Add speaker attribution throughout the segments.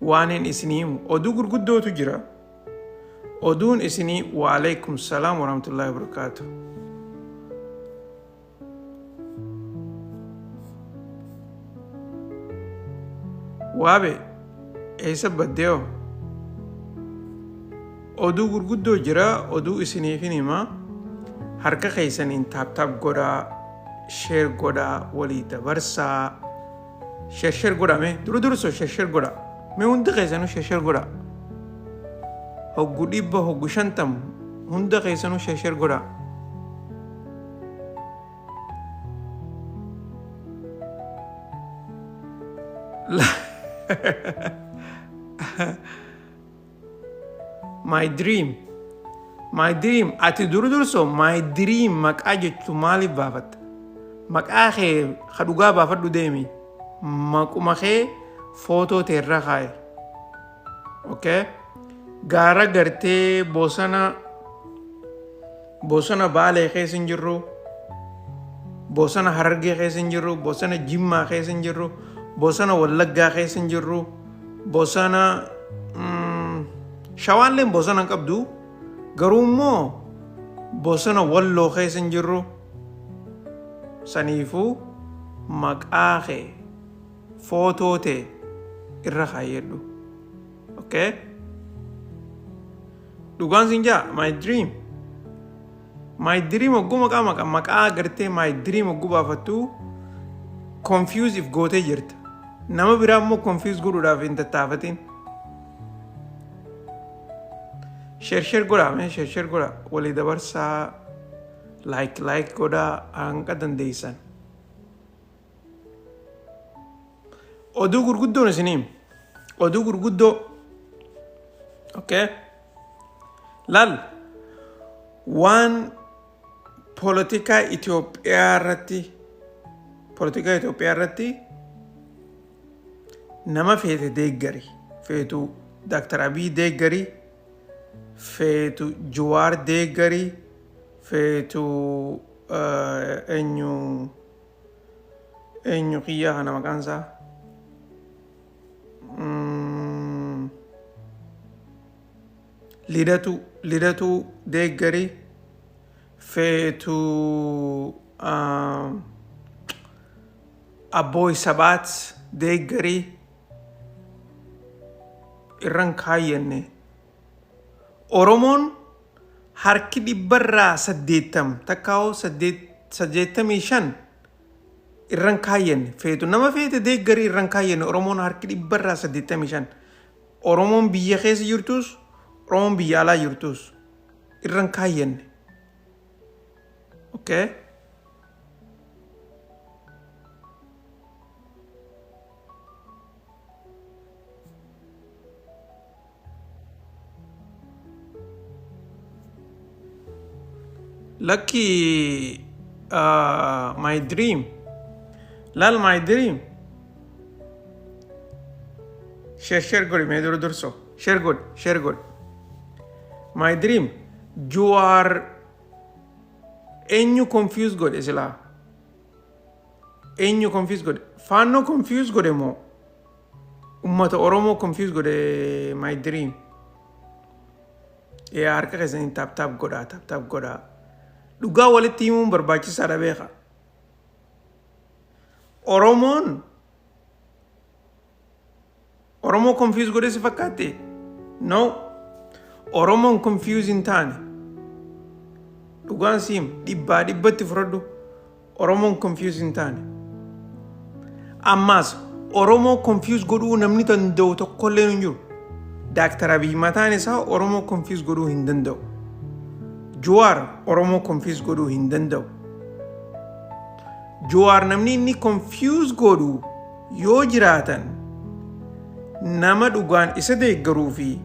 Speaker 1: waanin isinii oduu gurguddootu jira. Oduun isinii wa alaykum salaam wa rahmatullahi wa barakatuh. Waabe eessa baddeo oduu gurguddoo jira. Oduu isiniif hima. Harka keessaniin taap godhaa, sheer godhaa, walii dabarsaa. Sheer godhaa dursoo sheer godhaa. Mee hundi keessanuu sheer godhaa. Hoggu 100 hoggu 50 hunda keessanuu sheer godhaa. My dream ati durso my dream maqaa jechu maaliif baafatta? Maqaa kee dhugaa baafadhu deemi. Maquma kee footoo teerra kaaye. Okay? Gaara gartee bosona Baalee keessa hin jirru, bosona Harargee keessa hin jirru, bosona Jimmaa keessa hin jirru, bosona Wallaggaa keessa hin jirru, bosona Shawaalleen bosona hin qabdu. Garuu immoo bosona Walloo keessa hin jirru. Saniifuu maqaa kee footoo tee irra kaayedhu. Okay? Dhugaan sin jaa my dream ogguu maqaa gartee my dream ogguu baafattu confuse if gootee jirta. Nama biraa immoo confuse godhuudhaaf hin tattaafatin. Sheer godhaa sheer godhaa, walii dabarsaa, like godhaa hanga dandeessan. Oduu gurguddoon isiniim. Oduu gurguddoo. Okay? Lal waan politika Itoophiyaa irratti nama feete deeggari. Feetu Dr. Abiy deeggari. Feetu Jawaar deeggari. Feetu eenyu kiyyaa kana maqaan isaa lidatu deeggari. Feetu Abboy Sabaat deeggari. Irran kaayyenne Oromoon harki 80 takkaa'u 85 irran kaayyenne. Feetu nama feete deeggari irran kaayyenne. Oromoon harki 85. Oromoon biyya keessa jirtus Oromoon biyya alaa jirtus irran kaayyenne. Okay? Lucky my dream. Lal my dream. Share good. Me durso. Share good. My dream. You are confused good isla. Confused good. Fanno confused good mo. Ummata Oromo confused good my dream. Harka keessanii tap godhaa. Dhugaa walitti himuun barbaachisaadha beeka. Oromoo confuse godhe si fakkaate? No. Oromoon confuse hin taane. Dhugaan siim dhibbatti fudhadhu. Oromoon confuse hin taane. Ammas Oromoo confuse godhuu namni danda'u tokkollee hin jiru. Dr. Abiy mataan isaa Oromoo confuse godhuu hin danda'u. Jawaar Oromoo confuse godhuu hin danda'u. Jawaar namni inni confuse godhu yoo jiraatan nama dhugaan isa deeggaruu fi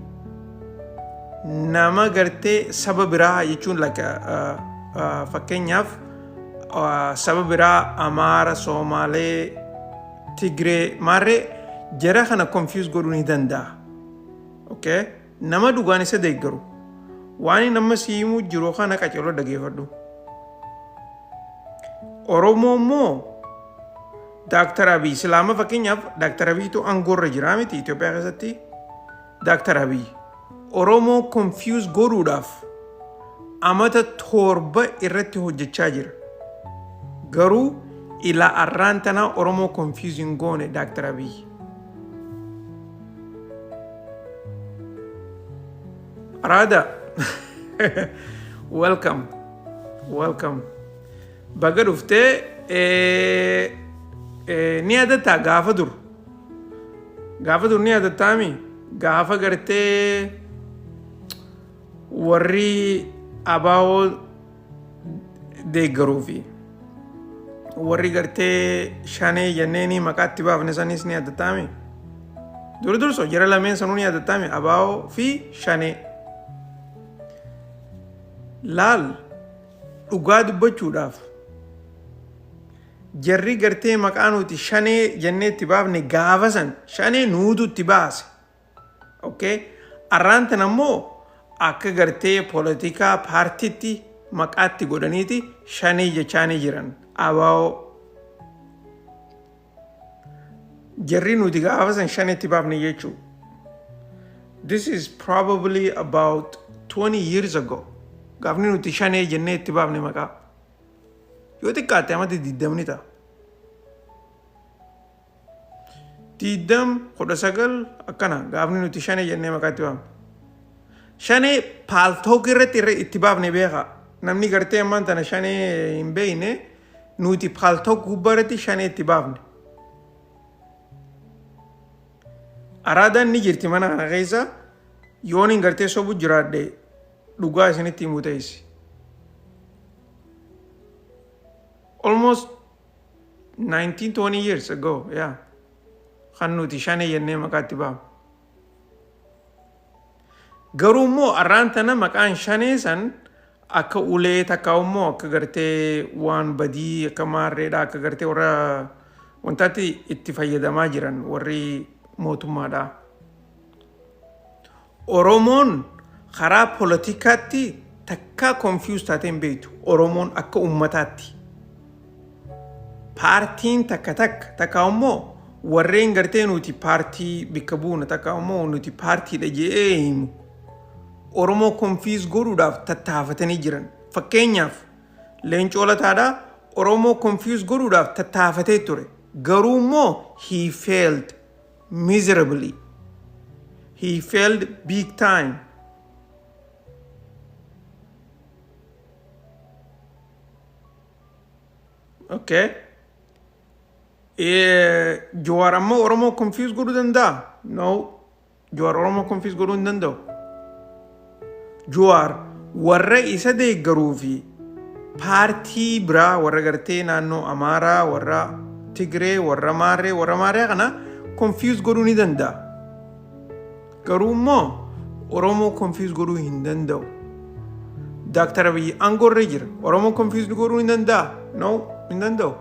Speaker 1: nama gartee saba biraa jechuun fakkeenyaaf saba biraa Amaara, Somaalee, Tigree maarree jara kana confuse godhuu ni danda'a. Okay? Nama dhugaan isa deeggaru. Waan nama siimu jiru kana qacaroo dhageeffadhu. Oromoo immoo Dr. Abiy Islaama fakkeenyaaf Dr. Abiytu aangoorra jira miti Itoophiyaa keessatti. Dr. Abiy Oromoo confuse godhuudhaaf amata torba irratti hojjechaa jira. Garuu ila arraan tana Oromoo confusing goone Dr. Abiy. Arada, welcome. Baga dhuftee ni yaadatta gaafa dur ni yaadattaami gaafa gartee warri abaawoo deeggaruu fi warri gartee shanee jenneeni maqaatti baafne sanis ni yaadattaami durso jara lameen sanuu ni yaadattaami abaawoo fi shanee laal dhugaa dubbachuudhaaf jarri gartee maqaa nuti shanee jennee itti baafne gaafa san shanee nuutu itti baase. Okay? Arraan tan ammoo akka gartee politikaa paartiitti maqaatti godhaniiti shanee jechaanii jiran abaa'oo. Jarri nuti gaafa san shanee itti baafne jechuu. This is probably about 20 years ago. Gaafni nuti shanee jennee itti baafne maqaa. Yoo xiqqaatte amatti 20 ta'a. 19 akkana gaafni nuti shanee jennee maqaa itti baafne. Shanee paaltook irratti itti baafne beeka. Namni gartee ammaan tana shanee hin beekne nuti paaltook gubbaa irratti shanee itti baafne. Araadaan ni jirti mana kana keessa yoon hin gartee sobu jiraadhe dhugaa isinitti himuu ta'isi. Almost 19-20 years ago, yeah. Kan nuti shanee jennee maqaa itti baafne. Garuu immoo arraan tana maqaan shanee san akka ulee takka immoo akka gartee waan badii akka maarreedha akka gartee warra wantaatti itti fayyadamaa jiran warri mootummaadha. Oromoon karaa politikaatti takka confuse taatee hin beektu. Oromoon akka ummataatti. Paartiin takka immoo warreen gartee nuti paartii bikka buuna takka immoo nuti paartiidha jedhee himu. Oromoo confuse godhuudhaaf tattaafatanii jiran. Fakkeenyaaf Leencoo Lataadhaa Oromoo confuse godhuudhaaf tattaafatee ture. Garuu immoo he failed miserably. He failed big time. Okay. Jawaar ammoo Oromoo confuse godhuu danda'a? No. Jawaar Oromoo confuse godhuu hin danda'u. Jawaar warra isa deeggaruu fi paartii biraa warra gartee naannoo Amaaraa, warra Tigree, warra Maarree kana confuse godhuu ni danda'a. Garuu immoo Oromoo confuse godhuu hin danda'u. Dr. Abiy aangorra jira. Oromoo confuse godhuu hin danda'a? No, hin danda'u.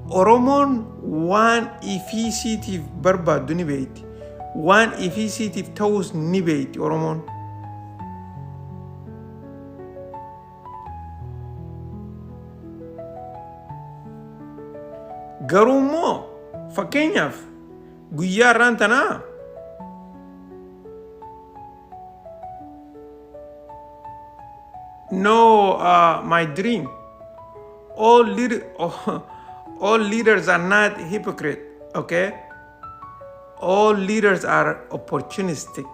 Speaker 1: Oromoon waan ifiisiitiif barbaaddu ni beekti. Waan ifiisiitiif ta'us ni beekti Oromoon. Garuu immoo fakkeenyaaf guyyaa irraan tanaa my dream. All leaders are not hypocrite, okay? All leaders are opportunistic.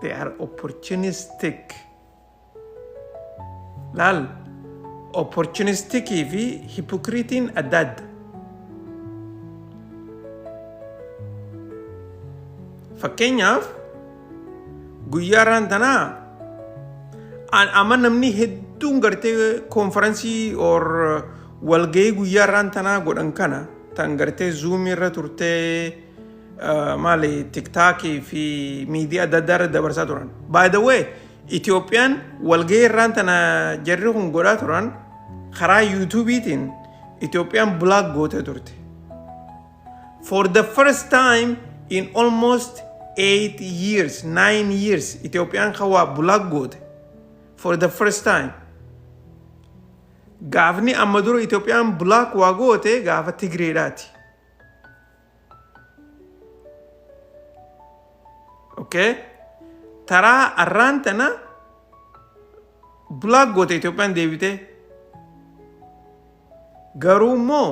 Speaker 1: They are opportunistic. Lal, opportunistic fi hypocritin adad. Fakkeenyaaf guyyaa irraan tanaa amma namni hedduun gartee konferansii or walgahii guyyaa irraan tanaa godhan kana tan gartee zuumii irra turtee maali tiktaakii fi miidiyaa adda addaa irra dabarsaa turan. By the way, Itoophiyaan walgahii irraan tana jarri kun godhaa turan karaa yuutuubiitiin Itoophiyaan block gootee turte. For the first time in almost 8 years, 9 years, Itoophiyaan kawaa block goote. For the first time. Gaafni amma dura Itoophiyaan block waa goote gaafa Tigreedhaati. okay taraa arraan tana black goote Itoophiyaan deebite garuu immoo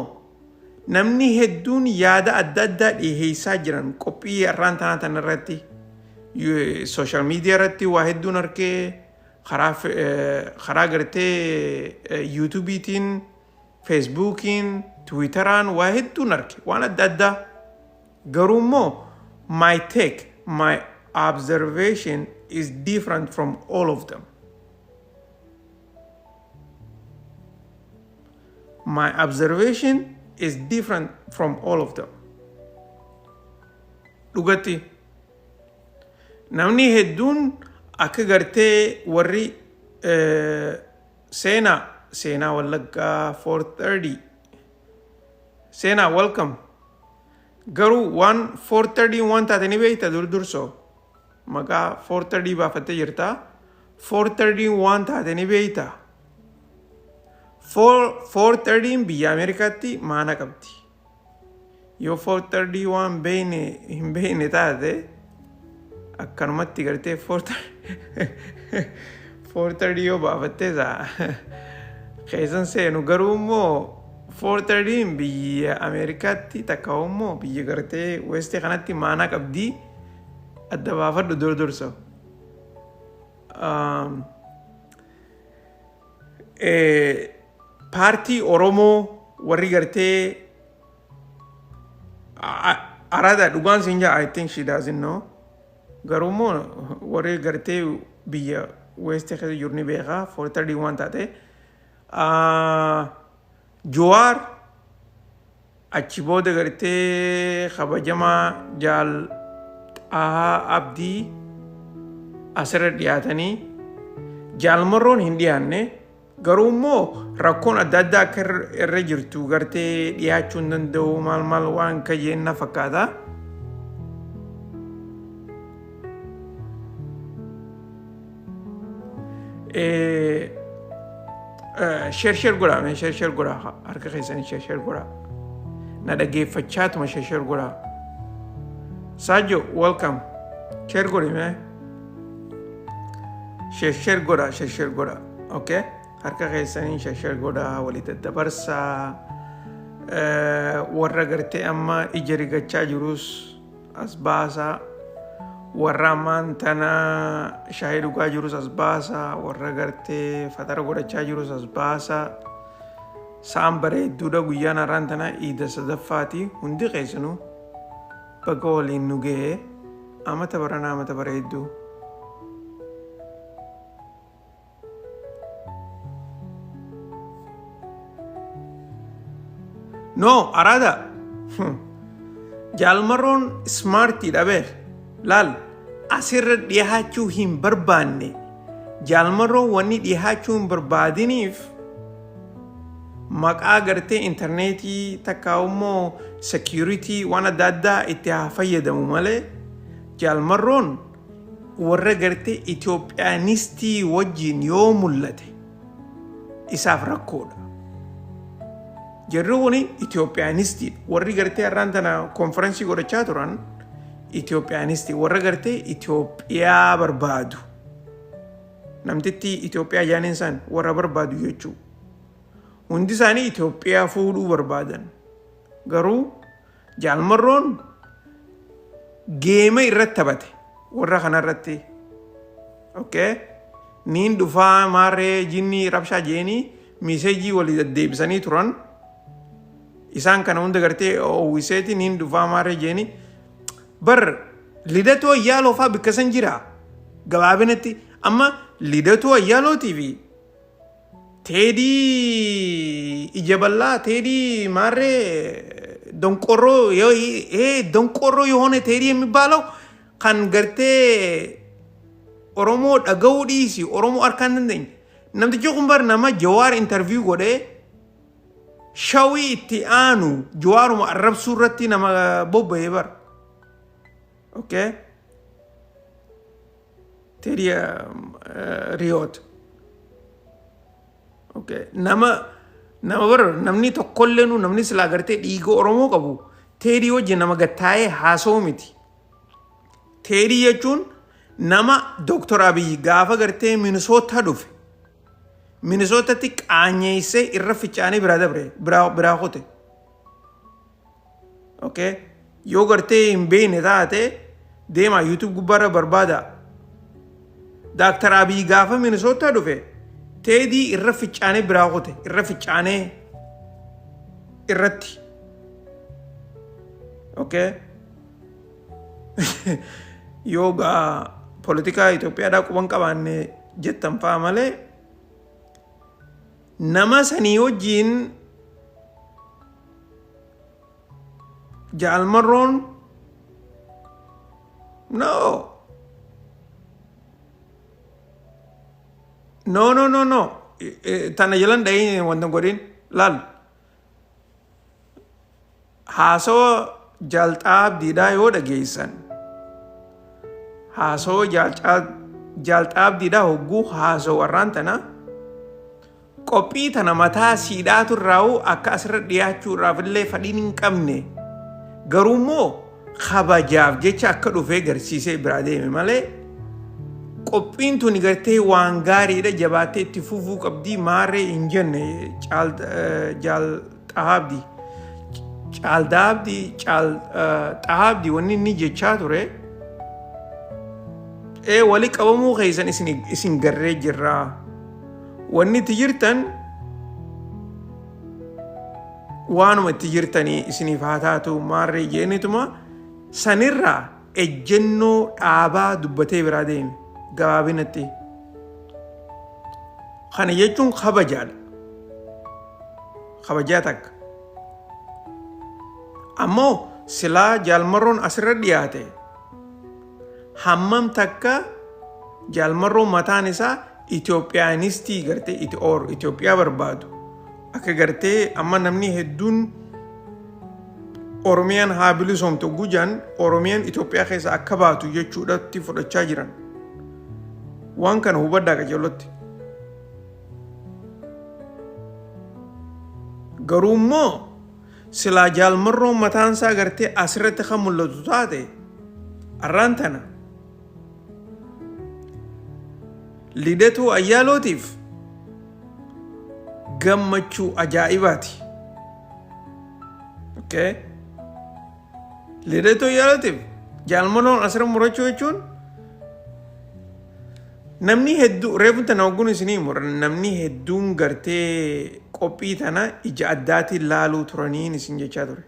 Speaker 1: namni hedduun yaada adda addaa dhiheessaa jiran qophii arraan tanaa tan irratti social media irratti waa hedduun arkee karaa gartee YouTube'itiin Facebook'iin Twitter'aan waa hedduun arke waan adda addaa garuu immoo my take my observation is different from all of them. My observation is different from all of them. Dhugatti namni hedduun akka gartee warri seenaa Wallaggaa 430 seenaa welcome garuu 430 waan taate ni beekta dursoo maqaa 430 baafattee jirta 430 waan taate ni beekta 430 biyya Ameerikaatti maana qabdi yoo 430 waan hin beekne taate akkanumatti gartee 430 yoo baafattee keessan seenu garuu immoo 430 biyya Ameerikaatti takka immoo biyya gartee westii kanatti maana qabdi adda baafadhu durso paartii Oromoo warri gartee araada dhugaan siinja I think she doesn't know garuu immoo warri gartee biyya westii keessa jiru ni beeka 430 waan taate Jawaar achi booda gartee kabajamaa jaal Abdii asirra dhiyaatanii jaalmarroon hin dhiyaanne garuu immoo rakkoon adda addaa akka irra jirtu gartee dhiyaachuu hin danda'u maal waan kayyeenna fakkaata. Share godhaa harka keessanii share godhaa na dhaggeeffachaatuma share godhaa Sajo welcome share godhi mee share godhaa okay harka keessanii share godhaa walii daddabarsaa warra gartee amma ija rigachaa jirus as baasaa warra ammaan tana shaayii dhugaa jirus as baasaa warra gartee fatara godhachaa jirus as baasaa sa'aan bareedduudha guyyaan har'aan tana iida sadaffaati hundi keessanuu baga waliin nu ga'ee amata baranaa amata bareedduu no araada jaalmarroon smartii dhabeer laal asirra dhiyaachuu hin barbaanne jaalmarroon wanni dhiyaachuu hin barbaadiniif maqaa gartee intarneetii takka immoo security waan adda addaa itti haa fayyadamu malee jaalmarroon warra gartee Itoophiyaanistii wajjin yoo mul'ate isaaf rakkoodha. Jarri kuni Itoophiyaanistii warri gartee har'aan tana konferensii godhachaa turan Itoophiyaanistii warra gartee Itoophiyaa barbaadu namtitti Itoophiyaa jaaniin isaan warra barbaadu jechuudha. Hundi isaanii Itoophiyaa fuudhuu barbaadan garuu jaalmarroon geema irratti taphate warra kanarratti okay niin dhufaa maarree jinni rabshaa jeenii miseejii walii deddeebisanii turan isaan kana hunda gartee owiseeti niin dhufaa maarree jeenii bar lidatoo ayyaaloo faa bikkasan jira gabaabinatti amma lidatoo ayyaalootii fi teedii ija bal'aa teedii maarree donqorroo donqorroo yoone teedii የሚባለው kan gartee Oromoo dhaga'uu dhiisi Oromoo harkaan dandeenye namtichi kun bar nama Jawaar interview godhee shawii itti aanu Jawaaruma arrabsuu irratti nama bobba'ee bar okay teedii riyoot okay nama bar namni tokkollee namni silaa gartee dhiiga Oromoo qabu teedii wajjin nama gattaa'ee haasa'u miti teedii jechuun nama Dr. Abiy gaafa gartee Minnesota dhufe Minnesotatti qaanyeessee irra fichaanii biraa dabre biraa qote. Okay? Yoo gartee hin beekne taate deemaa YouTube gubbaarra barbaada. Dr. Abiy gaafa Minnesota dhufe teedii irra fichaanii biraa qote irra fichaanii irratti. Okay? Yoo gaa politika Itoophiyaadhaa quban qabaanne jettan fa'aa malee nama sanii wajjiin jaalmarroon no tana jalan dhahee wanta godhin laal haasawa jaalxaabdiidhaa yoo dhageessan haasawa jaalxaabdiidhaa hogguu haasawa warraan tana qophii tana mataa siidhaatu irraa'u akka asirra dhiyaachuu irraaf illee fadhiin hin qabne garuu immoo kabajaaf jecha akka dhufee garsiisee biraa deeme malee qophiin tuni gartee waan gaariidha jabaatee itti fufuu qabdii maarree hin jenne caaldaabdii wanni inni jechaa ture walii qabamuu keessan isin garree jirraa wanni itti jirtan waanuma itti jirtanii isiniif haa taatu maarree jeenituma sanirraa ejjennoo dhaabaa dubbatee biraa deeme gabaabinatti. Kana jechuun kabajaadha. Kabajaa takka. Ammoo silaa jaalmarroon asirra dhiyaate hammam takka jaalmarroon mataan isaa Itoophiyaanistii gartee Itoophiyaa barbaadu akka gartee amma namni hedduun Oromiyaan haa bilisoomtu gujaan Oromiyaan Itoophiyaa keessa akka baatu jechuudhaatti fudhachaa jiran waan kana hubaddaa qajeelotti. Garuu immoo silaa jaalmarroon mataan isaa gartee asirratti kan mul'atu taate arraan tana Lidatu Ayyaalootiif gammachuu ajaa'ibaati. Okay? Lidatu Ayyaalootiif jaalmarroon asirra murachuu jechuun namni hedduu reefun tana ogguun isinii namni hedduun gartee qophii tana ija addaatiin laaluu turaniin isin jechaa ture.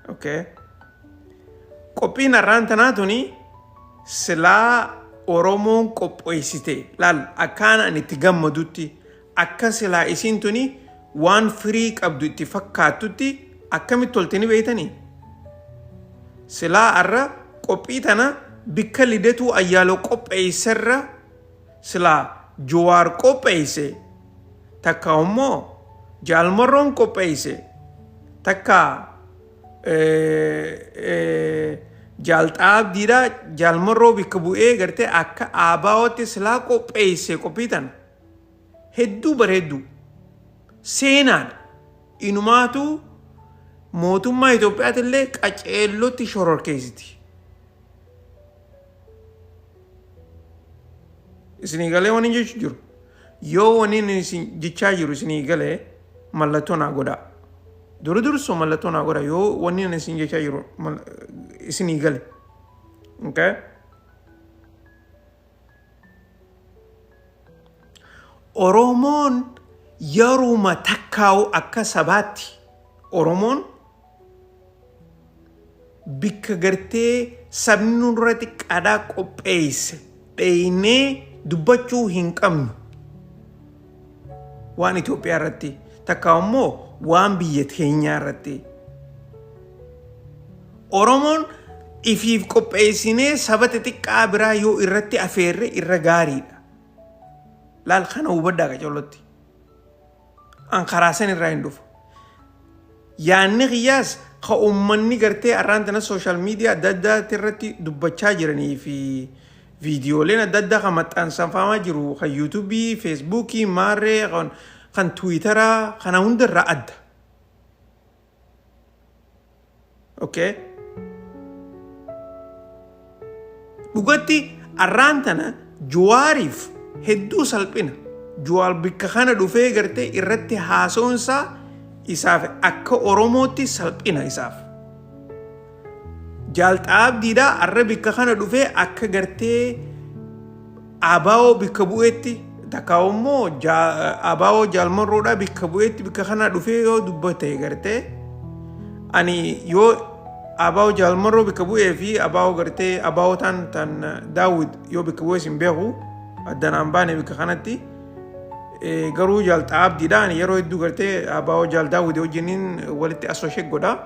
Speaker 1: Okay? Qophiin arraan tanaa tuni silaa Oromoon qopheessite laal akkaan ani itti gammadutti akka silaa isin tuni waan firii qabdu itti fakkaattutti akkamitti toltanii beeytanii silaa arra qophii tana bikka Lidatu Ayyaaloo qopheesserra silaa Jawaar qopheesse takka immoo jaalmarroon qopheesse takka jaalxaabdiidha jaalmarroo bikka bu'ee gartee akka aabaawatti silaa qopheesse qophii tana hedduu bareedduu seenaadha inumaatu mootummaa Itoophiyaatti illee qaceellotti shororkeessiti. Isinii galee waan hin jechuu jiru yoo waan inni isin jechaa jiru isinii galee mallattoo naa godhaa. Dursoo mallattoo naa godhaa yoo waan inni isin jechaa jiru isinii gale. Okay? Oromoon yeruma takkaa'u akka sabaatti Oromoon bikka gartee sabni nurratti qadaa qopheesse dheeynee dubbachuu hin qabnu waan Itoophiyaa irratti takkaa'u immoo waan biyya teenyaa irratti. Oromoon ifiif qopheessinee saba xixiqqaa biraa yoo irratti afeerre irra gaariidha. Laal kana hubaddaa qaceelotti. An karaa san irraa hin dhufu. Yaanni qiyyaas ka uummanni gartee arraan tana sooshaal miidiyaa adda addaatti irratti dubbachaa jiranii fi viidiyooleen adda addaa kan maxxansafamaa jiru kan yuutuubii, feesbuukii, maarree, kan tiwiitaraa kana hundarraa adda. Okay? dhugatti arraantana Jawaariif hedduu salphina. Jawaar bikka kana dhufee gartee irratti haasa'uunsaa isaaf akka Oromootti salphina isaaf. Jaalxaabdiidhaa arra bikka kana dhufee akka gartee abaa'oo bikka bu'eetti takkaa'u immoo abaa'oo jaalmarroodhaa bikka bu'eetti bikka kana dhufee yoo dubbate gartee ani yoo abaa'oo jaalmarroo bikka bu'ee fi abaa'oo gartee abaa'oo tan daawwid yoo bikka bu'ee sin beeku addanaan baane bikka kanatti garuu jaalxaabdiidhaan yeroo hedduu gartee abaa'oo jaal daawwid wajjiniin walitti assosheet godha.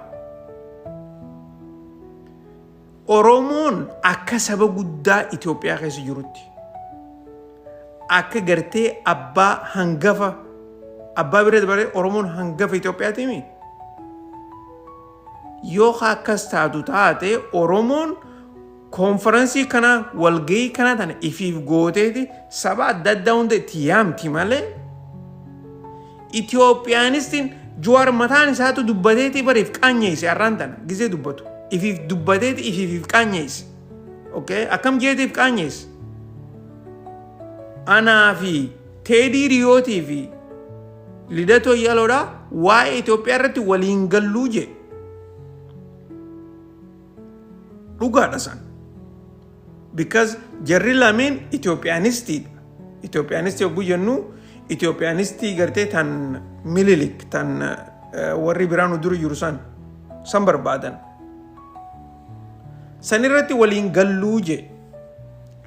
Speaker 1: Oromoon akka saba guddaa Itoophiyaa keessa jirutti akka gartee abbaa hangafa abbaa bira dabalee Oromoon hangafa Itoophiyaati mi yoo akkas taatu taate Oromoon konferansii kana walgahii kana tana ifiif gooteeti saba adda addaa hunda itti yaamti malee Itoophiyaanistiin Jawaar mataan isaatu dubbateeti bariif qaanyeesse arraan tana gizee dubbatu. Ifiif dubbateeti ifiif qaanyeesse. Okay? Akkam jeetiif qaanyeesse. Anaa fi Teedii Riyootii fi Lidatoo Yaloodhaa waa'ee Itoophiyaa irratti waliin galluu je. Dhugaadha san. Because jarri lameen Itoophiyaanistii. Itoophiyaanistii yogguu jennu Itoophiyaanistii gartee tan Minilik tan warri biraanu dura jiru san barbaadan. Sanirratti waliin galluu je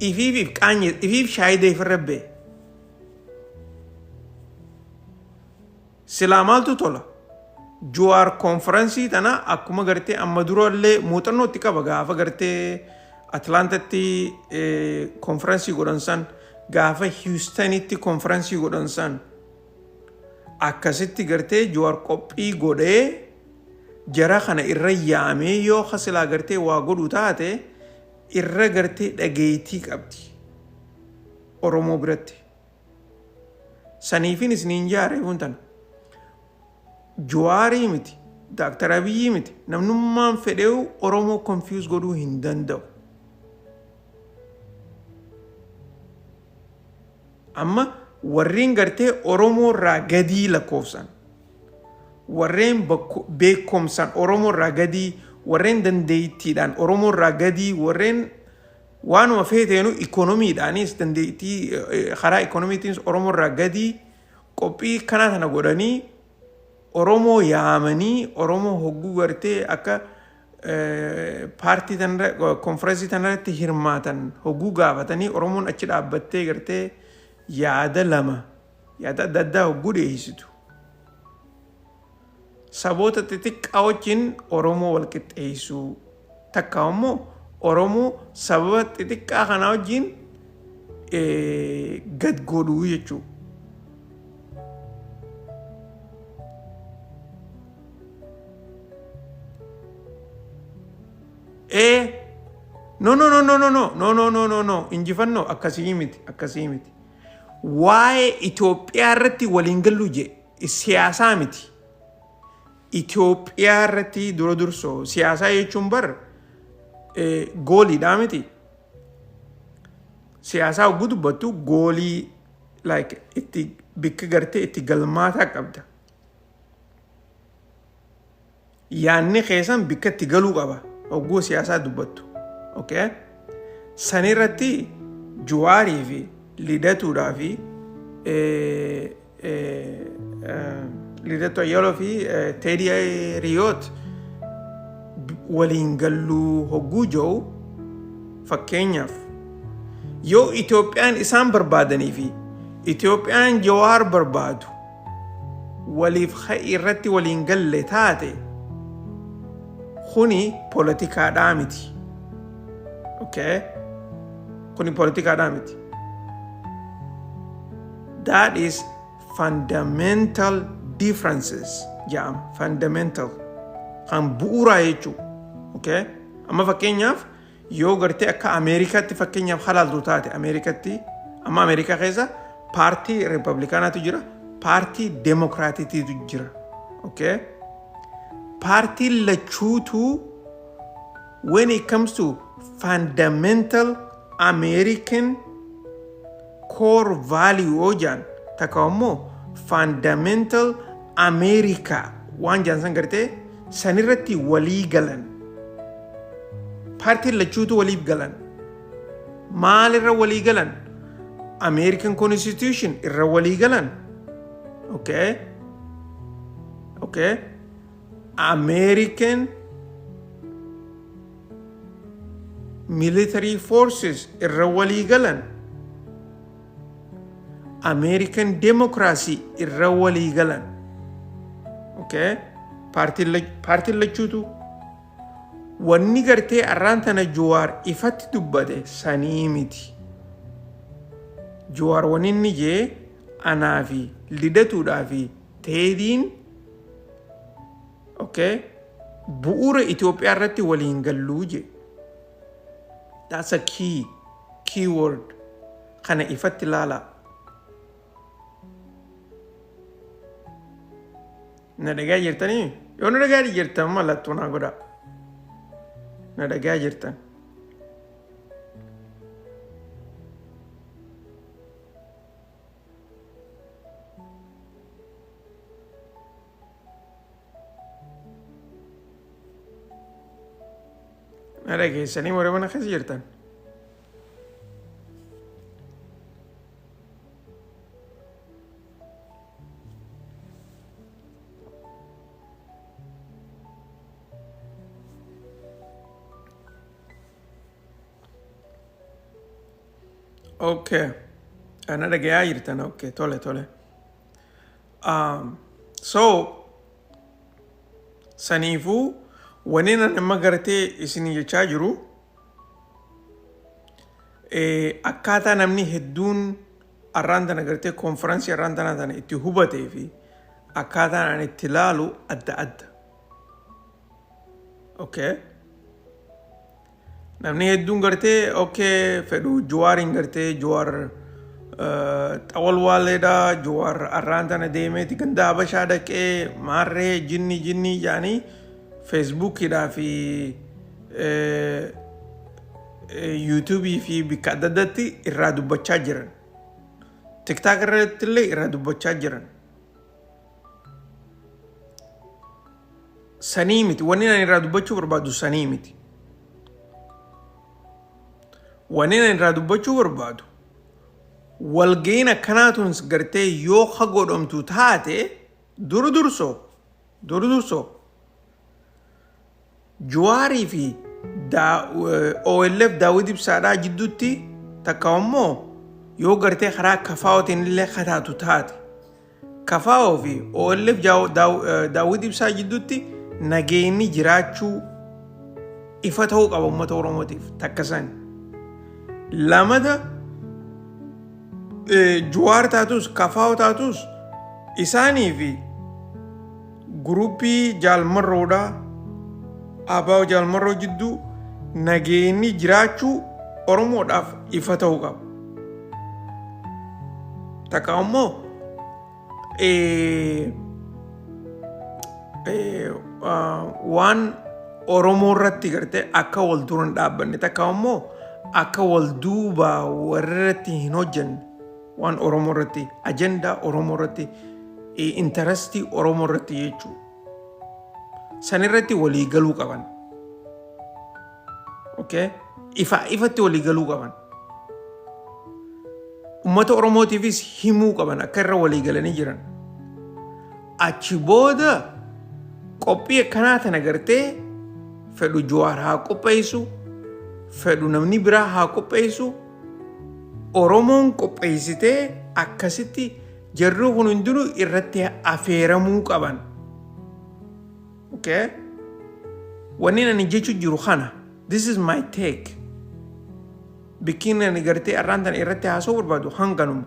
Speaker 1: ifiif qaanye ifiif shaayidee firrabbe silaa maaltu tola Jawaar konferansii tana akkuma gartee amma durallee muuxannoo itti qaba gaafa gartee Atlantatti konferansii godhan san gaafa Houstonitti konferansii godhan san akkasitti gartee Jawaar qophii godhee jara kana irra yaamee yoo hasilaa gartee waa godhu taate irra gartee dhageetii qabdi Oromoo biratti. Saniifin isiniin jaaree huntan Jawaarii miti Dr. Abiyyi miti namnummaan fedheewu Oromoo confuse godhuu hin danda'u. Amma warreen gartee Oromoo irraa gadii lakkoofsan warreen beekumsaan Oromoo irraa gadii warreen dandeettiidhaan Oromoo irraa gadii warreen waanuma feeteenu ikoonomiidhaanis dandeettii karaa ikoonomiitiinis Oromoo irraa gadii qophii kanaa tana godhanii Oromoo yaamanii Oromoo hogguu gartee akka paartii tanarra konferansii tanarratti hirmaatan hogguu gaafatanii Oromoon achi dhaabbattee gartee yaada adda addaa hogguu dhiyeessitu. Saboota xixiqqaa wajjin Oromoo wal qixxeessuu takka immoo Oromoo sababa xixiqqaa kanaa wajjin gad godhuu jechuudha. No. Injifannoo akkasii miti. Waa'ee Itoophiyaa irratti waliin galluu je siyaasaa miti. Itoophiyaa irratti dura dursoo siyaasaa jechuun bar gooliidhaa miti. Siyaasaa hogguu dubbattu goolii like itti bikka gartee itti galmaataa qabda. Yaanni keessan bikka itti galuu qaba hogguu siyaasaa dubbattu. Okay? Sanirratti Jawaarii fi Lidatuudhaa fi Lidatoo Yaloo fi Teedii Riyoot waliin galluu hogguu jiru fakkeenyaaf yoo Itoophiyaan isaan barbaadanii fi Itoophiyaan Jawaar barbaadu waliif irratti waliin galle taate kuni poolitikaadhaa miti. Okay? Kuni poolitikaadhaa miti. That is fundamental differences. Yeah, fundamental. Kan bu'uuraa jechuudha. Okay? Amma fakkeenyaaf yoo gartee akka Ameerikaatti fakkeenyaaf halaaltu taate Ameerikaatti amma Ameerikaa keessa paartii Riippablikaanaatu jira, paartii Deemokiraatiitu jira. Okay? Paartiin lachuutu when it comes to fundamental American core value ojan takawmo fundamental America waan jansan garte sanirratti walii galan party lachuutu walii galan maal irra walii galan American Constitution irra walii galan okay American military forces irra walii galan American democracy irra walii galan party lachuutu wanni gartee arraantana Jawaar ifatti dubbate sanii miti Jawaar waninni jee anaa fi lidatuudhaa fi teediin bu'uura Itoophiyaa irratti waliin galluu jee that's a key word kana ifatti laala na dhagaa jirtanii yoo na dhagaa jirtan mallattoo naa godha na dhagaa jirtan na dhageessanii warra mana keessa jirtan ana dhagayaa jirtan tole so saniifuu waneen nama gartee isin jechaa jiru akkaataa namni hedduun arraan tana gartee konferansii arraan tana itti hubatee fi akkaataa an itti ilaalu adda namni hedduun gartee fedhu Jawaariin gartee Jawaar xawal waaleedha Jawaar arraan tana deemeeti ganda Habashaa dhaqee maarree jinni jaanii Facebookidhaa fi YouTube fi bikka adda addaatti irraa dubbachaa jiran TikTok irratti illee irraa dubbachaa jiran sanii miti wanni ani irraa dubbachuu barbaadu sanii miti wanni ani irraa dubbachuu barbaadu walga'iin akkanaatuun gartee yoo godhamtu taate durdursoo Jawaarii fi OLF Daawud Ibsaadhaa jidduutti takka immoo yoo gartee karaa kafaa'ootiin illee kataatu taate kafaa'oo fi OLF Daawud Ibsaa jidduutti nageenyi jiraachuu ifa ta'uu qaba uummata Oromootiif takka san lamada Jawaar taatus kafaa'oo taatus isaanii fi guruupii jaalmarroodhaa Abaaw jaalmarroo jidduu nageenyi jiraachuu Oromoodhaaf ifa ta'uu qaba. Takka immoo waan Oromoo irratti gartee akka wal dura hin dhaabbanne takka immoo akka wal duuba warra irratti hin hojjenne waan Oromoo irratti ajendaa Oromoo irratti intarestii Oromoo irratti jechuudha. Sanirratti walii galuu qaban ifatti walii galuu qaban ummata Oromootiifis himuu qaban akka irra walii galanii jiran achi booda qophii akkanaa tana gartee fedhu Jawaar haa qopheessu fedhu namni biraa haa qopheessu Oromoon qopheessitee akkasitti jarri kun hundinuu irratti afeeramuu qaban wanni ani jechuu jiru kana this is my take bikkiin ani gartee arraan tana irratti haasoo barbaadu hanganuma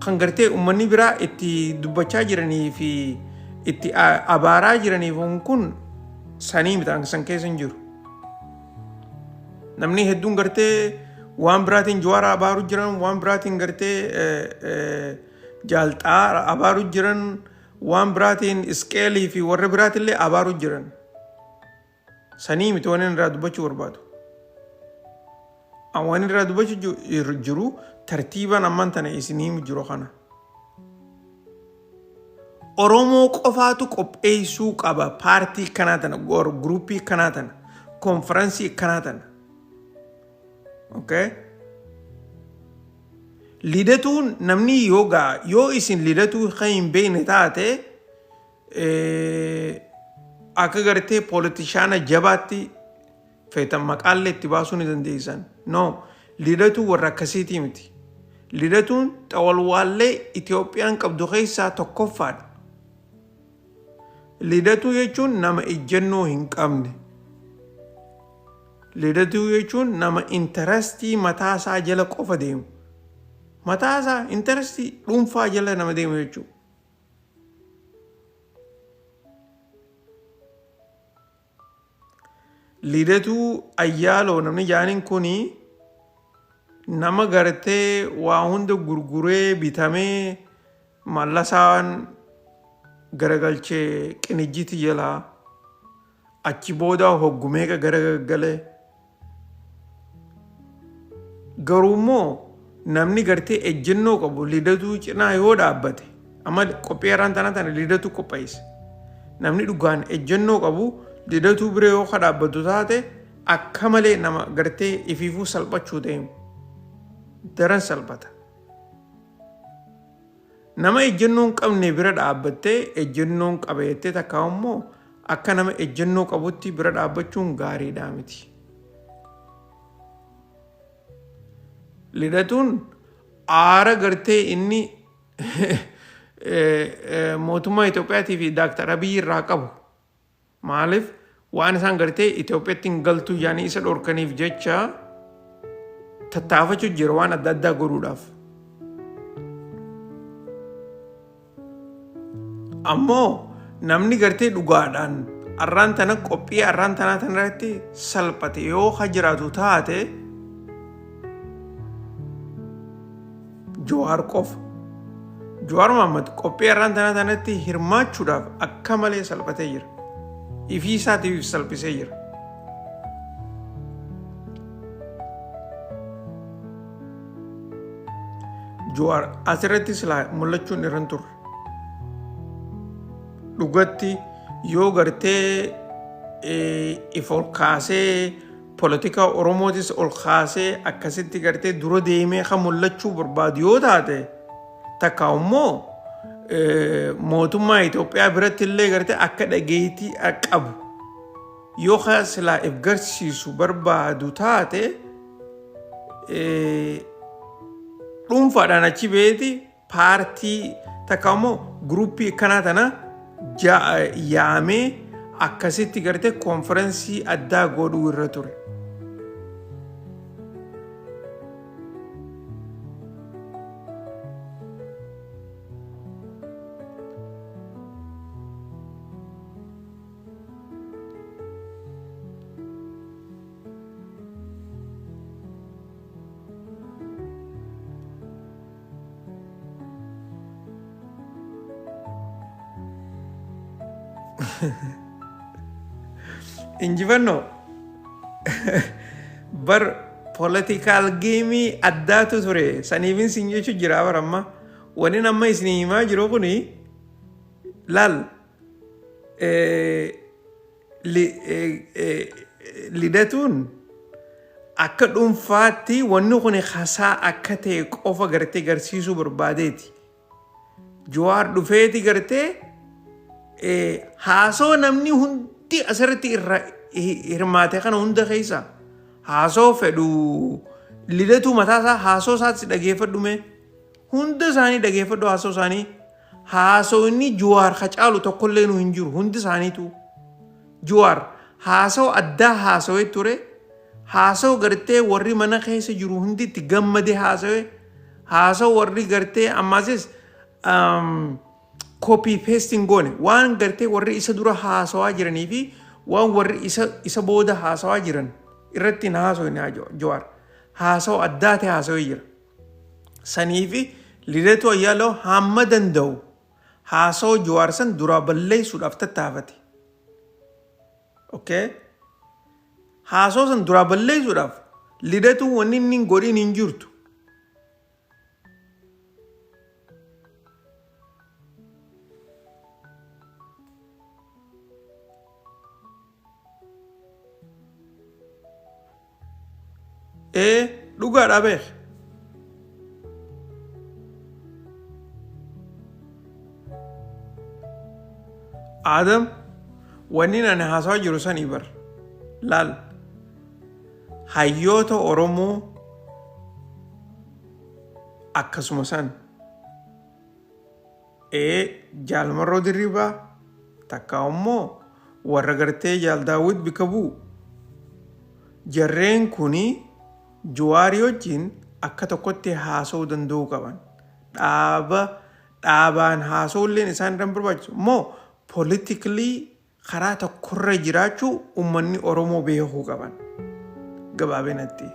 Speaker 1: kan gartee ummanni biraa itti dubbachaa jiranii fi itti abaaraa jiraniif kun sanii mitaan san keessa hin jiru namni hedduun gartee waan biraatiin Jawaar abaaru jiran waan biraatiin gartee jaalxaa abaaru jiran waan biraatiin isqeelii fi warra biraatillee abaaru jiran sanii miti waan irraa dubbachuu barbaadu awani irraa dubbachuu jiru tartiiban amman tana isiniif jiru kana. Oromoo qofaatu qopheessuu qaba paartii kanaa tana gruupii kanaa tana konferansii kanaa tana. Okay? Lidatuun namni yoo isin lidatuu kan hin beekne taate akka gartee poolitishaana jabaatti feetan maqaallee itti baasuu ni dandeessan. No, lidatu warra akkasiitii miti. Lidatuun xawalwaallee Itoophiyaan qabdu keessaa tokkoffaadha. Lidatu jechuun nama ejjennoo hin qabne. Lidatu jechuun nama intarastii mataasaa jala qofa deemu. Mataasaa intarastii dhuunfaa jala nama deemu jechuudha. Lidatu ayyaaloo namni jaaniin kuni nama gartee waa hunda gurguree bitamee mallasaan garagalchee qinijjiti jalaa achi booda hoggumeeqa garagalee garuummoo namni gartee ejjennoo qabu lidatu cinaa yoo dhaabbate amma qophii irraan tana lidatu qopheesse namni dhugaan ejjennoo qabu lidatu biree yoo dhaabbatu taate akka malee nama gartee ifiifuu salphachuu deemu daran salphata. Nama ejjennoon qabne bira dhaabbattee ejjennoon qabeettee takka immoo akka nama ejjennoo qabutti bira dhaabbachuun gaariidhaa miti. Lidatuun aara gartee inni mootummaa Itoophiyaatii fi Daaktar Abiyyi irraa qabu. Maaliif waan isaan gartee Itoophiyaatti hin galtu yaanii isa dhorkaniif jecha tattaafachuu jira waan adda addaa godhuudhaaf. Ammoo namni gartee dhugaadhaan arraan tana qophii arraan tanaa tanarratti salphate yoo jiraatu taate Jawaar qofa. Jawaar Mohaammed qophii arraan tanaa tanatti hirmaachuudhaaf akka malee salphatee jira. Ifii isaatiif salphisee jira. Jawaar asirratti silaa mul'achuun irra hin turre. Dhugatti yoo gartee if ol kaasee politika Oromootis ol kaasee akkasitti gartee dura deemee kan mul'achuu barbaadu yoo taate takka immoo mootummaa Itoophiyaa biratti illee gartee akka dhageettii qabu yoo silaa if garsiisu barbaadu taate dhuunfaadhaan achi beeti paartii takka immoo gruupii kanaa tana yaamee akkasitti gartee konferensii addaa godhuu irra ture. Injifannoo bar political game addaatu ture saniifin sin jechuun jira baramma wani nama isin himaa jiru kuni laal lidatuun akka dhuunfaatti wanni kun hasaa akka ta'e qofa gartee garsiisuu barbaadeeti. Jawaar dhufeeti gartee haasoo namni hundi asirratti irra hirmaate kana hunda keessa haasoo fedhu lidatu mataasaa haasoo isaatti dhageeffadhume hunda isaanii dhageeffadhu haasoo isaanii haasoo inni Jawaar hacaalu tokkollee nu hin jiru hundi isaaniitu Jawaar haasoo addaa haasawee ture haasoo gartee warri mana keessa jiru hundi itti gammade haasoo warri gartee ammaasis copy pasting goone waan gartee warri isa dura haasawaa jiranii fi waan warri isa booda haasawaa jiran irratti na haasawaa Jawaar haasawaa addaa ta'e haasawee jira. Saniifi lidatu ayyaaloo hamma danda'u haasawaa Jawaar san dura balleessuudhaaf tattaafate. Okay? Haasawaa san dura balleessuudhaaf lidatu wanni inni godhin hin jirtu. Dhugaadha beek. Adam wanni ani haasawaa jiru sanii bar laal hayyoota Oromoo akkasuma san jaalmarroo dirribaa takka immoo warra gartee jaal daawwit bika bu'u jarreen kuni Jawaarii wajjin akka tokkotti haasawuu danda'uu qaban. Dhaabaan haasawulleen isaan irraan barbaachisu. Moo politically karaa tokkorra jiraachuu uummanni Oromoo beekuu qaban. Gabaabinatti.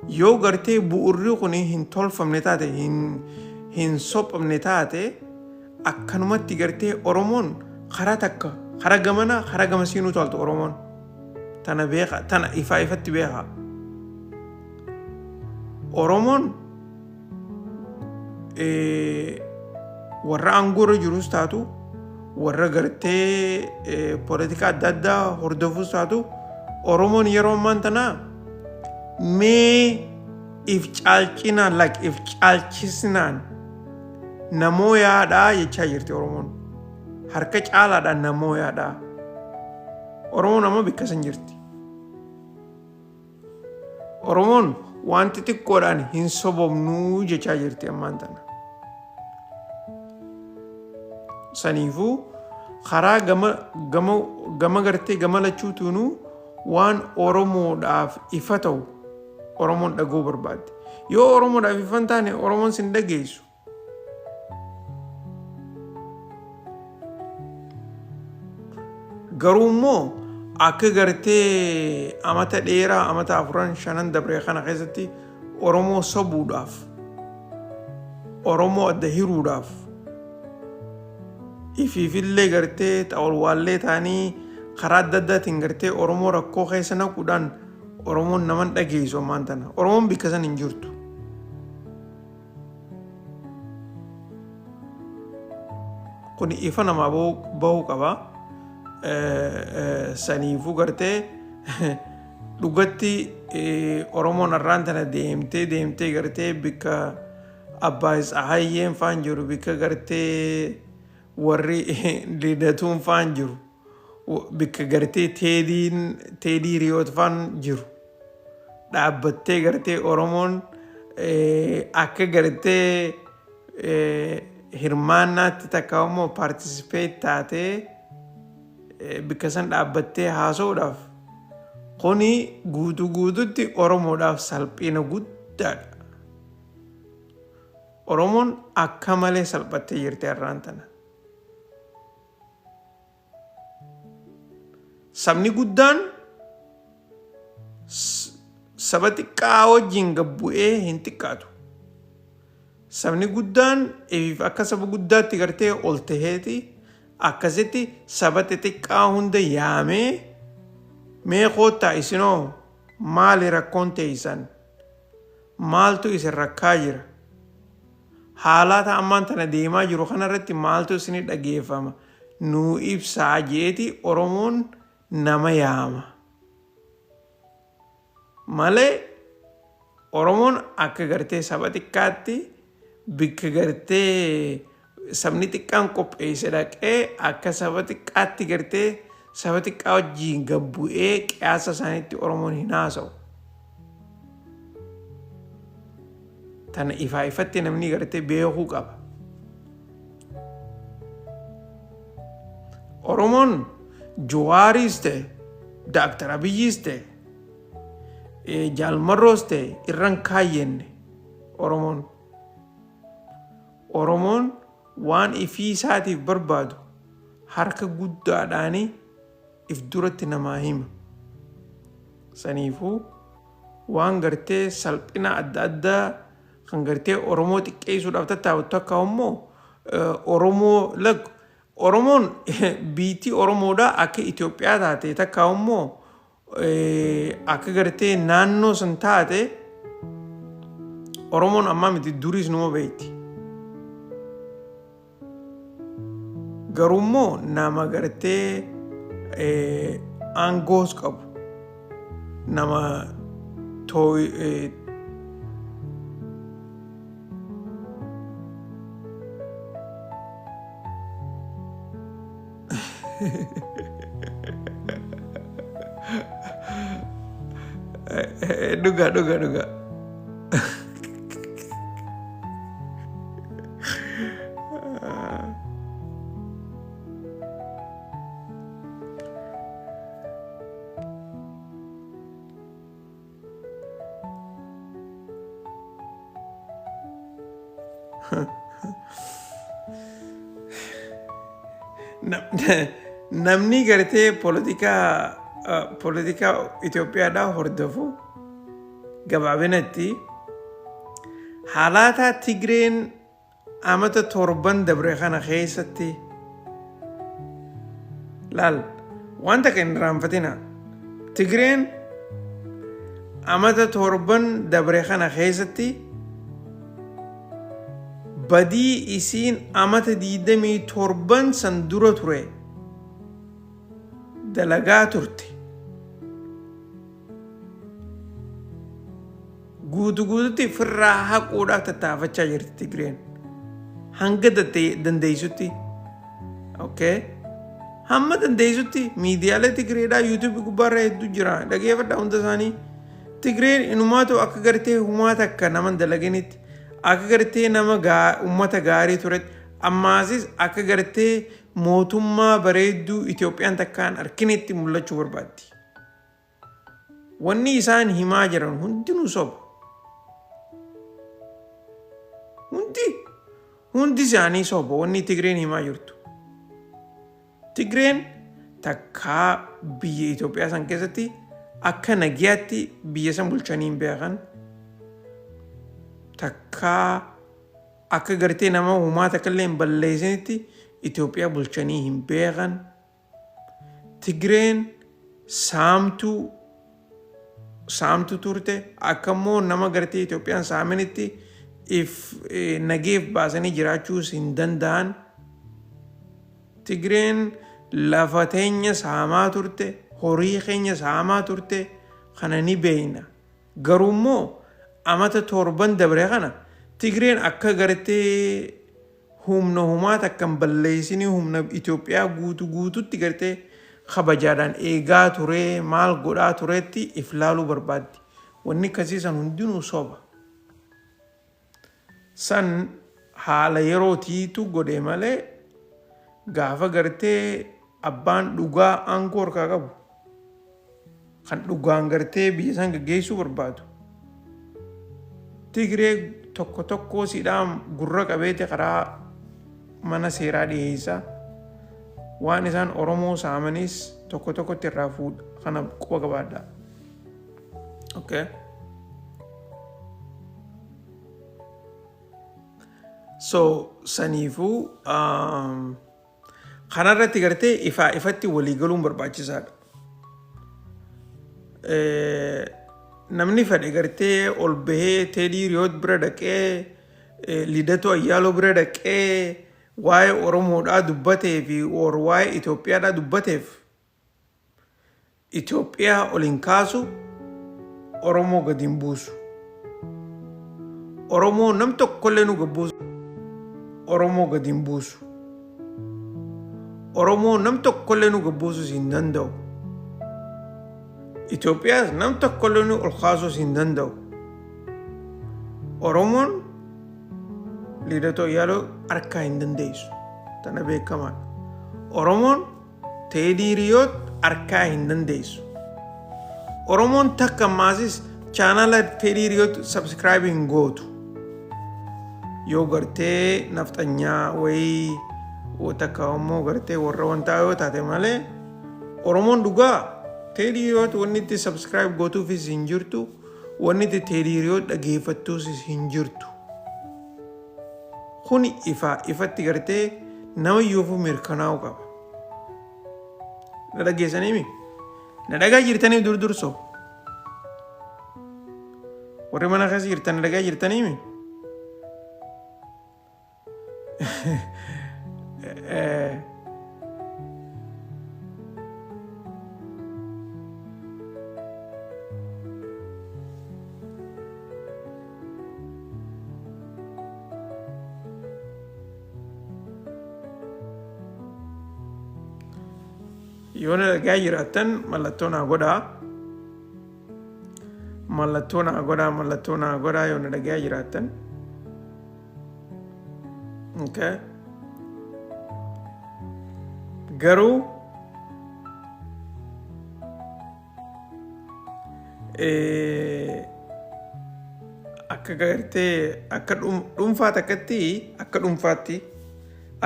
Speaker 1: Yoo gartee bu'urri kun hin tolfamne taate hin sophamne taate akkanumatti gartee Oromoon karaa takka karaa gamana karaa gamasiinuu toltu Oromoon. Tana beeka tana ifatti beeka. Oromoon warra aangoorra jirus taatu warra gartee politika adda addaa hordofus taatu Oromoon yeroo ammaan tanaa mee if caalchisnaan namoo yaadhaa jechaa jirti Oromoon. Harka caalaadhaan namoo yaadhaa. Oromoon amma bikka san jirti. Oromoon wanti xiqqoodhaan hin sobomnuu jechaa jirti ammaan tana. Saniifuu karaa gama gartee gama lachuutuunuu waan Oromoodhaaf ifa ta'u Oromoon dhaguu barbaadde. Yoo Oromoodhaaf ifa hin taane Oromoon sin dhageessu. Garuu immoo akka gartee amata dheeraa amata 4-5 dabree kana keessatti Oromoo sobuudhaaf Oromoo adda hiruudhaaf ifiifillee gartee xawalwaallee taanii karaa adda addaatiin gartee Oromoo rakkoo keessa naquudhaan Oromoon naman dhageessu ammaan tana. Oromoon bikka san hin jirtu. Kun ifa namaa bahuu qaba. Saniifuu gartee dhugatti Oromoon har'aan tana deemtee gartee bikka abbaa isaa hayyeen faan jiru bikka gartee warri lidatuun faan jiru bikka gartee teedii riyoot faan jiru dhaabbattee gartee Oromoon akka gartee hirmaannaatti takka immoo paartisipeet taatee bikka san dhaabbattee haasa'uudhaaf kuni guutuutti Oromoodhaaf salphina guddaadha. Oromoon akka malee salphattee jirti har'aan tana. Sabni guddaan saba xiqqaa wajjin gabbu'ee hin xiqqaatu. Sabni guddaan akka saba guddaatti gartee ol taheeti akkasitti saba xixiqqaa hunda yaamee mee koottaa isinoo maali rakkoon teessan maaltu isin rakkaa jira haalata ammaan tana deemaa jiru kanarratti maaltu isin dhageeffama nuu ibsaa jeeti Oromoon nama yaama malee Oromoon akka gartee saba xiqqaatti bikka gartee sabni xiqqaan qopheesse dhaqee akka saba xiqqaatti gartee saba xiqqaa wajjiin gabbu'ee qiyaasa isaaniitti Oromoon hin haasa'u. Tana ifatti namni gartee beekuu qaba. Oromoon Jawaariis ta'e, Daaktar Abiyyiis ta'e, Jaalmarroos ta'e irraan kaayyenne Oromoon. Oromoon waan ifii isaatiif barbaadu harka guddaadhaanii if duratti namaa hima. Saniifuu waan gartee salphina adda addaa kan gartee Oromoo xiqqeessuudhaaf tattaafatu akka immoo Oromoon biitii Oromoodhaa akka Itoophiyaa taate takka immoo akka gartee naannoo san taate Oromoon ammaa miti duris numa beekti. Garummoo nama gartee aangoos qabu nama Duga. Namni gartee politika Itoophiyaadhaa hordofu gabaabinatti haalata Tigreen amata 7 dabre kana keessatti laal wanta kan raanfatina Tigreen amata 7 dabre kana keessatti badii isiin amata 27 san dura ture dalagaa turte. Guutuutti firraa haquudhaaf tattaafachaa jirti Tigreen. Hanga dandeessutti. Okay? Hamma dandeessutti miidiyaalee Tigreedhaa YouTube gubbaarra hedduu jira. Dhageeffadhaa hunda isaanii. Tigreen inumaatu akka gartee humaata akka nama dalaganitti. Akka gartee nama ummata gaarii turetti. Ammaasis akka gartee mootummaa bareedduu Itoophiyaan takkaan harkinetti mul'achuu barbaaddi. Wanni isaan himaa jiran hundinuu soba. Hundi isaanii soba wanni Tigreen himaa jirtu. Tigreen takkaa biyya Itoophiyaa san keessatti akka nagiyaatti biyya san bulchanii hin beekan. Takkaa akka gartee nama humaa takkallee hin balleessinitti Itoophiyaa bulchanii hin beekan. Tigreen saamtuu turte akkammoo nama gartee Itoophiyaan saamanitti if nageef baasanii jiraachuus hin danda'an. Tigreen lafa teenya saamaa turte, horii keenya saamaa turte kana ni beeyna. Garuummoo amata 7 dabre kana Tigreen akka gartee humna humaa takkan balleessinii humna Itoophiyaa guututti gartee kabajaadhaan eegaa ture maal godhaa turetti if laaluu barbaaddi. Wanni akkasiisan hundinuu soba. San haala yerootiitu godhe malee gaafa gartee abbaan dhugaa aangoo harkaa qabu kan dhugaan gartee biyya san gaggeessuu barbaadu. Tigree tokko siidhaan gurra qabeete karaa mana seeraa dhiyeessa. Waan isaan Oromoo saamanis tokkotti irraa fuudha. Kana quba qabaadha. Okay. So saniifuu kanarratti gartee ifatti walii galuun barbaachisaadha. Namni fedhe gartee ol bahee Teedii Riyoot bira dhaqee Lidatoo Ayyaaloo bira dhaqee waa'ee Oromoodhaa dubbatee fi waa'ee Itoophiyaadhaa dubbateef Itoophiyaa ol hin kaasu Oromoo gadi hin buusu. Oromoo nam tokkollee nu gabbuusu. Oromoo gadi hin buusu. Oromoo nam tokkollee nu gabbuusus hin danda'u. Itoophiyaas nam tokkollee nu ol kaasuus hin danda'u. Oromoon Lidatoo Ayyaaloo harkaa hin dandeessu. Tana beekamaadha. Oromoon Teedii Riyoot harkaa hin dandeessu. Oromoon takka maasis chaanala Teedii Riyoot subscribe hin gootu. Yoo gartee naftanyaa wayii takka immoo gartee warra wantaa yoo taate malee Oromoon dhugaa Teedii Riyoot wanni itti subscribe gootuufis hin jirtu. Wanni itti Teedii Riyoot dhageeffattuus hin jirtu. Kuni ifatti gartee nama iyyuufu mirkanaa'u qaba. Na dhageessanii Nadagaa jirtanii durdursoo. Warri mana keessa jirtan nadagaa jirtanii mi? Yoo nadagaa jiraattan mallattoo naa godhaa. Mallattoo naa godhaa yoo nadagaa jiraattan. Okay. Garuu akka gartee akka dhuunfaa takkatti akka dhuunfaatti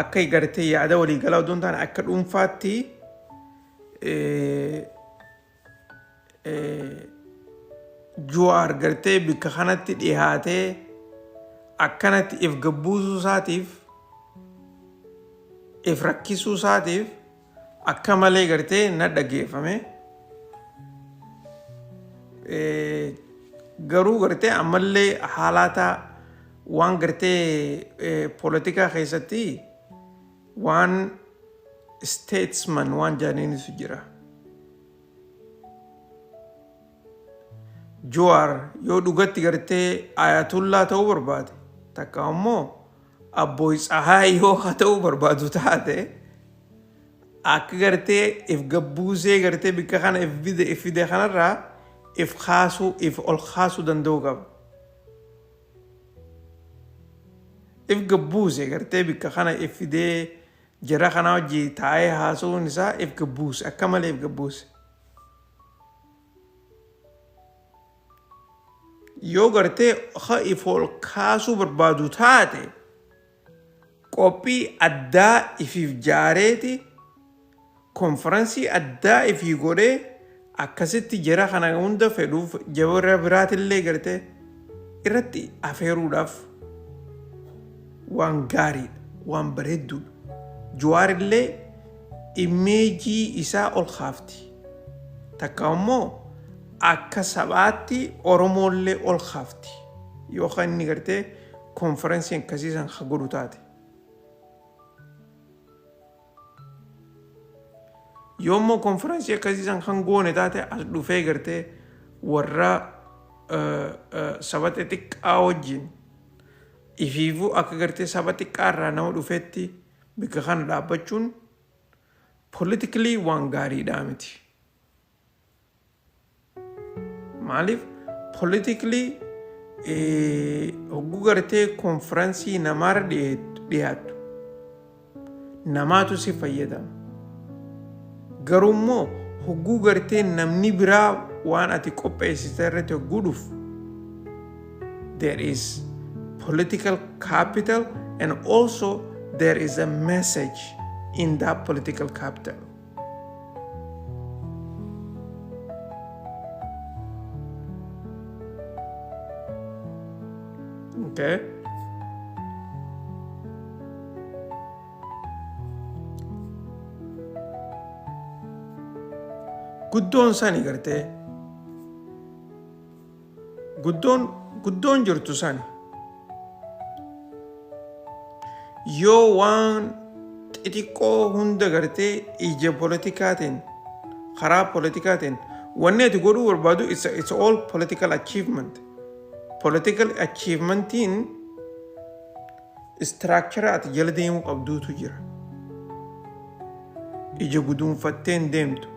Speaker 1: akka gartee yaada walii galaa odoo hin taane akka dhuunfaatti Jawaar gartee bikka kanatti dhiyaatee akkanatti if gabbuusuu isaatiif if rakkisuu isaatiif akka malee gartee na dhageeffame. Garuu gartee ammallee haalaata waan gartee poolitikaa keessatti waan statesman waan jaaniinisu jira. Jawaar yoo dhugatti gartee ayatullaa ta'uu barbaade takka ammoo abbooy tsahaay yoo ta'uu barbaadu taate akka gartee if gabbuusee gartee bikka kana if fide kanarraa if ol kaasuu danda'uu qaba. If gabbuuse gartee bikka kana if fidee jara kana wajji taa'ee haasa'uun isaa if gabbuuse akka malee if gabbuuse. Yoo gartee if ol kaasuu barbaadu taate qophii addaa ifiif jaareeti konferansii addaa ifii godhee akkasitti jara kana hunda fedhuuf jabara biraatillee gartee irratti afeeruudhaaf waan gaariidha waan bareedduudha. Jawaarillee imeejii isaa ol kaafti takka ammoo akka sabaatti Oromoollee ol kaafti yookaan inni gartee konferansii akkasiisan haa godhu taate. Yoommoo konferansii akkasiisan kan goone taate as dhufee gartee warra saba xixiqqaa wajjin ifiifuu akka gartee saba xiqqaarraa nama dhufeetti bikka kana dhaabbachuun politically waan gaariidhaa miti. Maaliif politically hogguu gartee konferansii namaarra dhiyaattu namaatu si fayyadama. Garuu immoo hogguu gartee namni biraa waan ati qopheessite irratti hogguu dhufu there is political capital and also there is a message in that political capital. Okay? Guddoon sani gartee guddoon jirtu sani yoo waan xixiqqoo hunda gartee ija politikaatiin karaa politikaatiin wanni ati godhuu barbaadu it's all political achievement. Political achievementiin structure ati jala deemuu qabduutu jira. Ija guduunfatteen deemtu.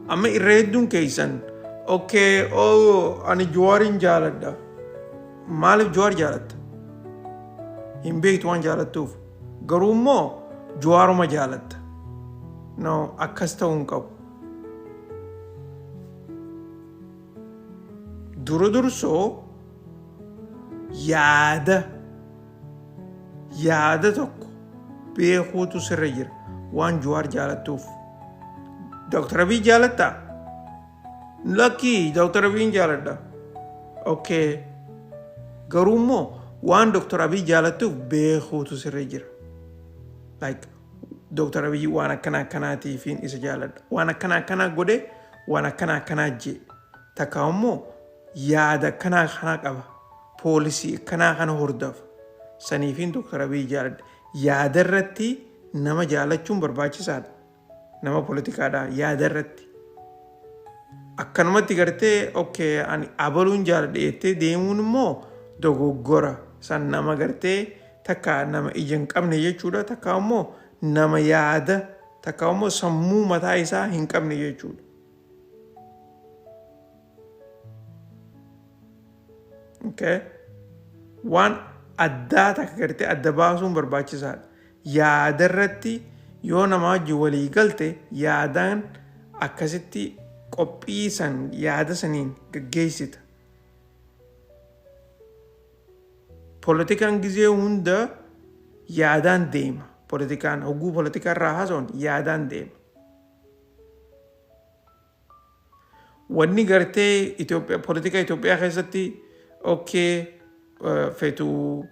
Speaker 1: Amma irra hedduun keessan okay ani Jawaarin jaaladha. Maaliif Jawaar jaalatta? Hin beektu waan jaalattuuf. Garuu immoo Jawaaruma jaalatta. No akkas ta'uu hin qabu. Dursoo yaada tokko beekuutu sirra jira waan Jawaar jaalattuuf. Dr. Abiy jaalatta? Lucky Dr. Abiy jaaladha. Okay. Garuu immoo waan Dr. Abiy jaalattuuf beekuutu sirra jira. Like Dr. Abiy waan akkana akkanaatiif isa jaaladha. Waan akkana akkana godhe waan akkana jee takka immoo yaada kana qaba poolisii kana hordaf saniifiin Dr. Abiy jaaladha yaada irratti nama jaalachuun barbaachisaadha nama politikaadha yaada irratti akkanumatti gartee okay ani abaluun jaaladha jettee deemuun immoo dogoggora san nama gartee takka nama ija hin qabne jechuudha takka immoo nama yaada takka immoo sammuu mataa isaa hin qabne jechuudha. Okay. Waan addaa takka gartee adda baasuun barbaachisaadha. Yaada irratti yoo nama wajjin walii galte yaadaan akkasitti qophii san yaada saniin gaggeessita. Politikaan gizee hunda yaadaan deema. Politikaan hogguu politikaa irraa haasa'uun yaadaan deema. Wanni gartee Itoophiyaa politika Itoophiyaa keessatti okay fetu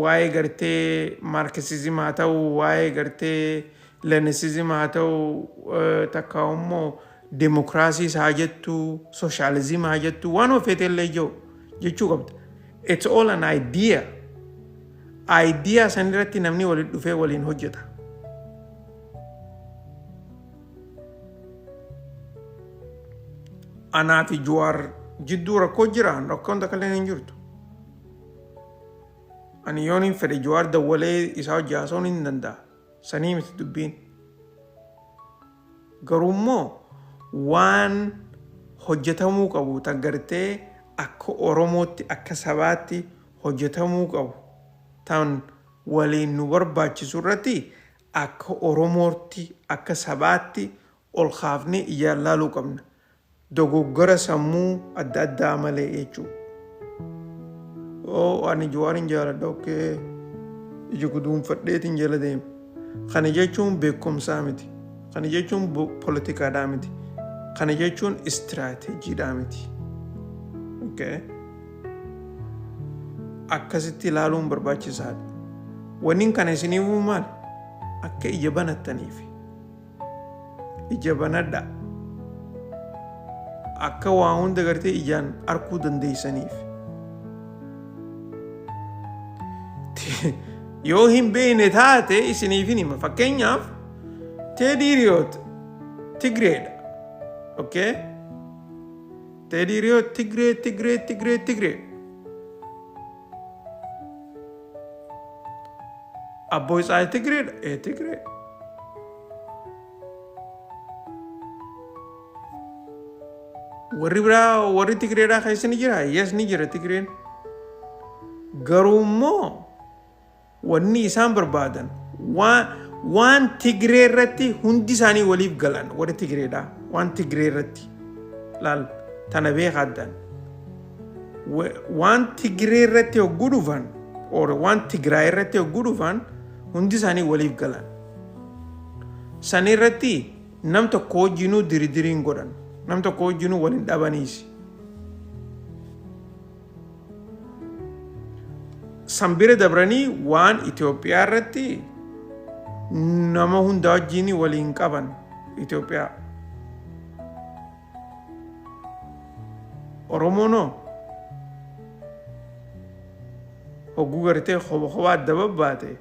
Speaker 1: waa'ee gartee marxism haa ta'u waa'ee gartee leninism haa ta'u takka immoo demokraasii haa jettu socialism haa jettu waan ofeete illee jechuu qabda. It's all an idea. Idea san irratti namni waliin dhufee waliin hojjeta. Anaa fi Jawaar jidduu rakkoo jiraan rakkoon takka illee hin jirtu. Ani yoon hin fedhe Jawaar dawwalee isaa hojii haasa'uun hin danda'a. Sanii miti dubbiin. Garuu immoo waan hojjetamuu qabu gartee akka Oromootti akka sabaatti hojjetamuu qabu. Tan waliin nu barbaachisu irratti akka Oromootti akka sabaatti ol kaafnee ijaan laaluu qabna. Dogoggora sammuu adda addaa malee jechuudha. Ani Jawaarin jaaladha okay ija guduunfadheetiin jala deema. Kana jechuun beekumsaa miti. Kana jechuun politikaadhaa miti. Kana jechuun istiraateejiidhaa miti. Okay. Akkasitti ilaaluun barbaachisaadha. Wanni kana isiniifuu maal? Akka ija banattaniif. Ija banadha. Akka waa hunda gartee ijaan arguu dandeessaniif. Yoo hin beekne taate isiniifin hima. Fakkeenyaaf Teediriyoot Tigreedha. Okay? Teediriyoot Tigree. Abboo isaa Tigreedha. Tigree. Warri biraa warri Tigreedhaa keessa ni jira. Yes ni jira Tigreen. Garuu immoo wanni isaan barbaadan waan Tigree irratti hundi isaanii waliif galan warri Tigreedhaa waan Tigree irratti laal tana beekaddan waan Tigree irratti hogguu dhufan waan Tigraay irratti hogguu dhufan hundi isaanii waliif galan san irratti nam tokko wajjinuu diridiriin godhan nam tokko wajjinuu waliin dhabaniisi. Sambira dabranii waan Itoophiyaa irratti nama hunda wajjin waliin qaban Itoophiyaa. Oromoonoo hogguu gartee qoba adda babbaate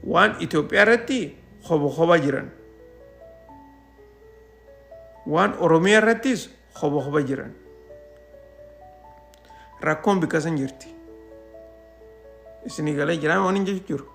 Speaker 1: waan Itoophiyaa irratti qoba jiran. Waan Oromiyaa irrattis qoba jiran. Rakkoon bikka san jirti. Isinii galee jiran waan hin jiru.